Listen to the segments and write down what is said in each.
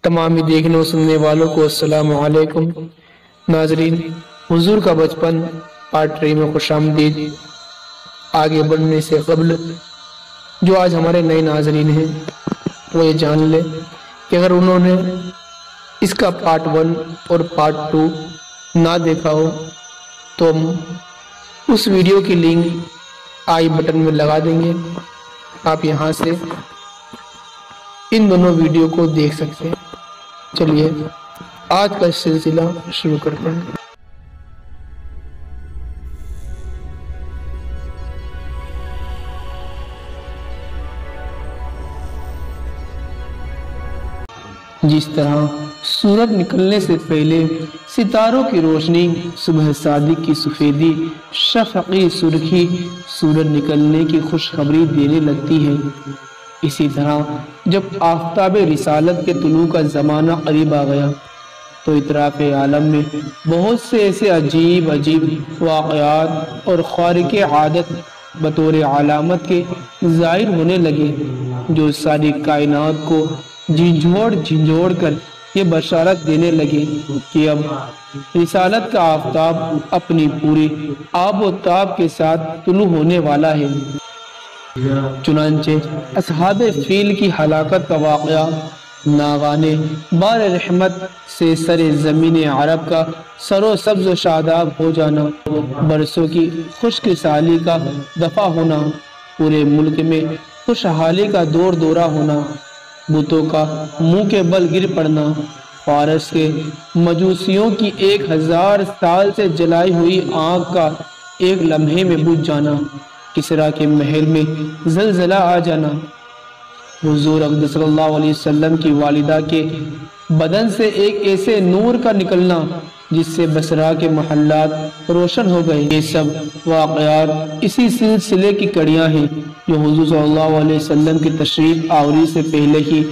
تمامی دیکھنے و سننے والوں کو السلام علیکم۔ ناظرین، حضور کا بچپن پارٹ 3 میں خوش آمدید۔ آگے بڑھنے سے قبل جو آج ہمارے نئے ناظرین ہیں وہ یہ جان لے کہ اگر انہوں نے اس کا پارٹ 1 اور پارٹ 2 نہ دیکھا ہو تو ہم اس ویڈیو کی لنک آئی بٹن میں لگا دیں گے، آپ یہاں سے ان دونوں ویڈیو کو دیکھ سکتے ہیں۔ چلیے آج کا سلسلہ شروع کرتے ہیں۔ جس طرح سورج نکلنے سے پہلے ستاروں کی روشنی، صبح صادق کی سفیدی، شفقی سرخی سورج نکلنے کی خوشخبری دینے لگتی ہے، اسی طرح جب آفتاب رسالت کے طلوع کا زمانہ قریب آ گیا تو اطراف عالم میں بہت سے ایسے عجیب واقعات اور خارق عادت بطور علامت کے ظاہر ہونے لگے جو ساری کائنات کو جھنجھوڑ کر یہ بشارت دینے لگے کہ اب رسالت کا آفتاب اپنی پوری آب و تاب کے ساتھ طلوع ہونے والا ہے۔ چنانچہ اصحاب فیل کی ہلاکت کا واقعہ، ناگانے بار رحمت سے سر زمین عرب کا سر و سبز و شاداب ہو جانا، برسوں کی خشک سالی کا دفع ہونا، پورے ملک میں خوشحالی کا دور دورہ ہونا، بتوں کا منہ کے بل گر پڑنا، فارس کے مجوسیوں کی 1000 سال سے جلائی ہوئی آنکھ کا ایک لمحے میں بجھ جانا، کسریٰ کے محل میں زلزلہ آ جانا، حضور اقدس صلی اللہ علیہ وسلم کی والدہ کے بدن سے ایک ایسے نور کا نکلنا جس سے بصرہ کے محلات روشن ہو گئے۔ یہ سب واقعات اسی سلسلے کی کڑیاں ہیں جو حضور صلی اللہ علیہ وسلم کی تشریف آوری سے پہلے ہی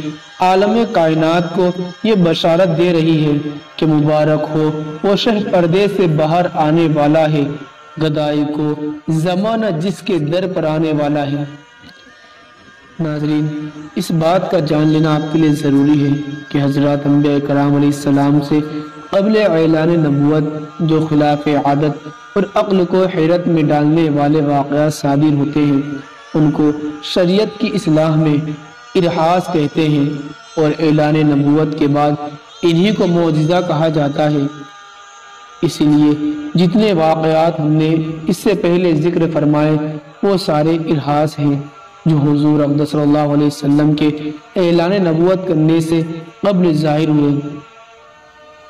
عالم کائنات کو یہ بشارت دے رہی ہے کہ مبارک ہو وہ شہ پردے سے باہر آنے والا ہے، گدائی کو زمانہ جس کے در پر آنے والا ہے۔ ناظرین، اس بات کا جان لینا آپ کے لیے ضروری ہے کہ حضرات انبیاء کرام علیہ السلام سے قبل اعلان نبوت جو خلاف عادت اور عقل کو حیرت میں ڈالنے والے واقعات صادر ہوتے ہیں ان کو شریعت کی اصلاح میں ارحاس کہتے ہیں، اور اعلان نبوت کے بعد انہی کو معجزہ کہا جاتا ہے۔ اسی لیے جتنے واقعات ہم نے اس سے پہلے ذکر فرمائے وہ سارے ارحاس ہیں جو حضور اقدس صلی اللہ علیہ وسلم کے اعلان نبوت کرنے سے قبل ظاہر ہوئے،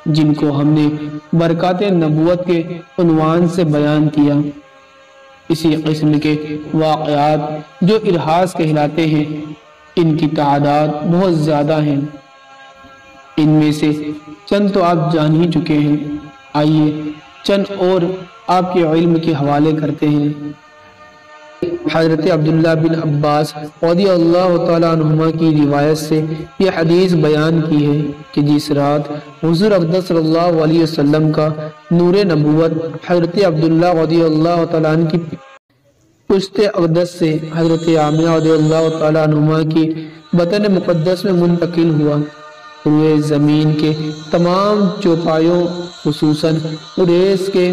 جن کو ہم نے برکات نبوت کے عنوان سے بیان کیا۔ اسی قسم کے واقعات جو ارحاس کہلاتے ہیں ان کی تعداد بہت زیادہ ہیں، ان میں سے چند تو آپ جان ہی چکے ہیں، آئیے چند اور آپ کے علم کے حوالے کرتے ہیں۔ حضرت عبداللہ بن عباس رضی اللہ تعالیٰ عنہما کی روایت سے یہ حدیث بیان کی ہے کہ جس رات حضور اقدس صلی اللہ علیہ وسلم کا نور نبوت حضرت عبداللہ رضی اللہ تعالیٰ عنہ کی پشت اقدس سے حضرت آمنہ رضی اللہ تعالیٰ عنہما کی بطن مقدس میں منتقل ہوا، روئے زمین کے تمام چوپایوں خصوصاً اریس کے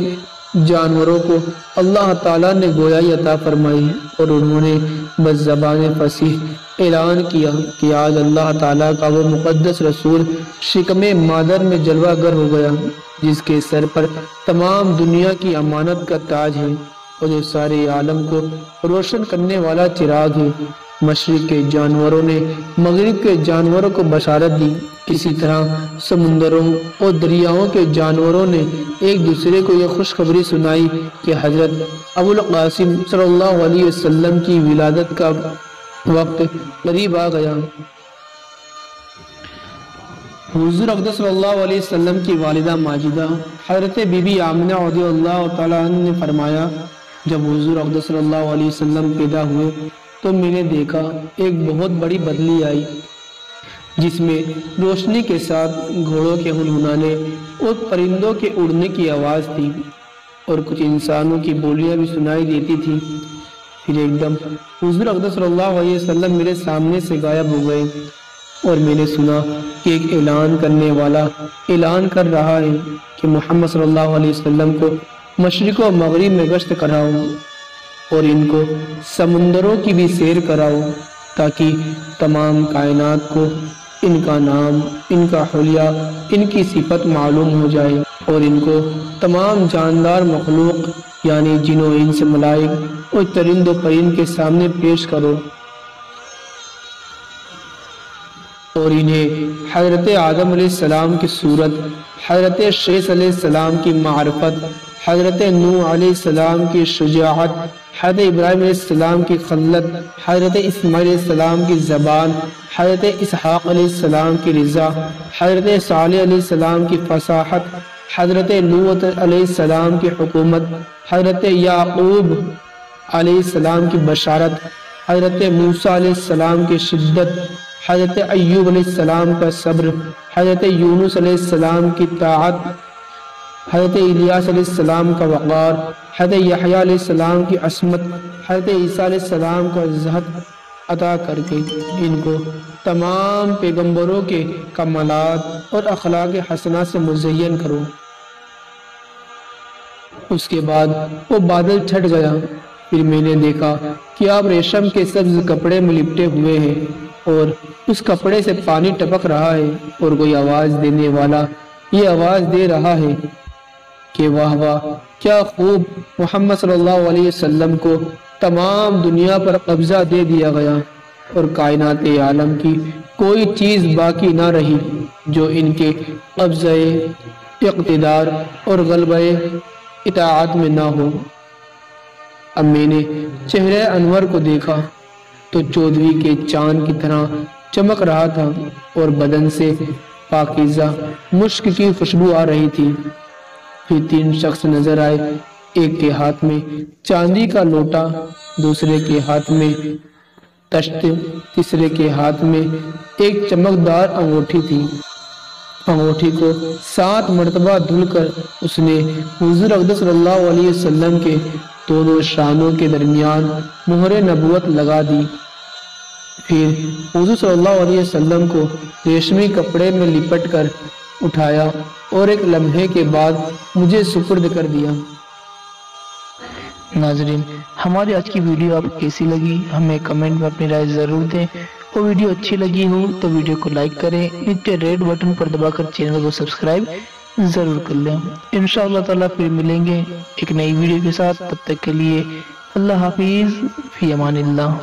جانوروں کو اللہ تعالیٰ نے گویائی عطا فرمائی اور انہوں نے بس زبان فصیح اعلان کیا کہ آج اللہ تعالیٰ کا وہ مقدس رسول شکم مادر میں جلوہ گر ہو گیا جس کے سر پر تمام دنیا کی امانت کا تاج ہے اور جو سارے عالم کو روشن کرنے والا چراغ ہے۔ مشرق کے جانوروں نے مغرب کے جانوروں کو بشارت دی، اسی طرح سمندروں اور دریاؤں کے جانوروں نے ایک دوسرے کو یہ خوشخبری سنائی کہ حضرت ابو القاسم صلی اللہ علیہ وسلم کی ولادت کا وقت قریب آ گیا۔ حضور اقدس صلی اللہ علیہ وسلم کی والدہ ماجدہ حضرت بی بی آمنہ رضی اللہ تعالیٰ عنہ نے فرمایا، جب حضور اقدس صلی اللہ علیہ وسلم پیدا ہوئے تو میں نے دیکھا ایک بہت بڑی بدلی آئی جس میں روشنی کے ساتھ گھوڑوں کے ہنہنانے اور پرندوں کے اڑنے کی آواز تھی اور کچھ انسانوں کی بولیاں بھی سنائی دیتی تھی۔ پھر ایک دم حضور اقدس صلی اللہ علیہ وسلم میرے سامنے سے غائب ہو گئے۔ اور میں نے سنا کہ ایک اعلان کرنے والا اعلان کر رہا ہے کہ محمد صلی اللہ علیہ وسلم کو مشرق و مغرب میں گشت کراؤ اور ان کو سمندروں کی بھی سیر کراؤ تاکہ تمام کائنات کو ان کا نام، ان کا حلیہ، ان کی صفت معلوم ہو جائے، اور ان کو تمام جاندار مخلوق یعنی جن و انس، ملائک اور چرند و پرند کے سامنے پیش کرو، اور انہیں حضرت آدم علیہ السلام کی صورت، حضرت شیث علیہ السلام کی معرفت، حضرت نوح علیہ السلام کی شجاعت، حضرت ابراہیم علیہ السلام کی خلت، حضرت اسماعیل علیہ السلام کی زبان، حضرت اسحاق علیہ السلام کی رضا، حضرت صالح علیہ السلام کی فصاحت، حضرت لوط علیہ السلام کی حکومت، حضرت یعقوب علیہ السلام کی بشارت، حضرت موسیٰ علیہ السلام کی شدت، حضرت ایوب علیہ السلام کا صبر، حضرت یونس علیہ السلام کی طاعت، حضرت الیاس علیہ السلام کا وقار، حضرت یحییٰ علیہ السلام کی عصمت، حضرت عیسیٰ علیہ السلام کا زہد عطا کر کے ان کو تمام پیغمبروں کے کمالات اور اخلاق حسنہ سے مزین کرو۔ اس کے بعد وہ بادل چھٹ گیا، پھر میں نے دیکھا کہ آپ ریشم کے سبز کپڑے میں لپٹے ہوئے ہیں اور اس کپڑے سے پانی ٹپک رہا ہے، اور کوئی آواز دینے والا یہ آواز دے رہا ہے کہ واہ واہ، کیا خوب، محمد صلی اللہ علیہ وسلم کو تمام دنیا پر قبضہ دے دیا گیا اور کائنات عالم کی کوئی چیز باقی نہ رہی جو ان کے قبضہ اقتدار اور غلبہ اطاعت میں نہ ہو۔ اب میں نے چہرہ انور کو دیکھا تو چودھویں کے چاند کی طرح چمک رہا تھا اور بدن سے پاکیزہ مشک کی خوشبو آ رہی تھی۔ پھر 3 شخص نظر آئے، ایک کے ہاتھ میں چاندی کا لوٹا، دوسرے کے ہاتھ میں تشت، تیسرے کے ہاتھ میں ایک چمکدار انگوٹھی تھی۔ انگوٹھی کو 7 مرتبہ دھل کر اس نے حضور اقدس صلی اللہ علیہ وسلم کے دونوں شانوں کے درمیان مہر نبوت لگا دی۔ پھر حضور صلی اللہ علیہ وسلم کو ریشمی کپڑے میں لپٹ کر اٹھایا اور ایک لمحے کے بعد مجھے سپرد کر دیا۔ ناظرین، ہماری آج کی ویڈیو آپ کو کیسی لگی ہمیں کمنٹ میں اپنی رائے ضرور دیں، اور ویڈیو اچھی لگی ہو تو ویڈیو کو لائک کریں، نیچے ریڈ بٹن پر دبا کر چینل کو سبسکرائب ضرور کر لیں۔ انشاءاللہ تعالیٰ پھر ملیں گے ایک نئی ویڈیو کے ساتھ، تب تک کے لیے اللہ حافظ، فی امان اللہ۔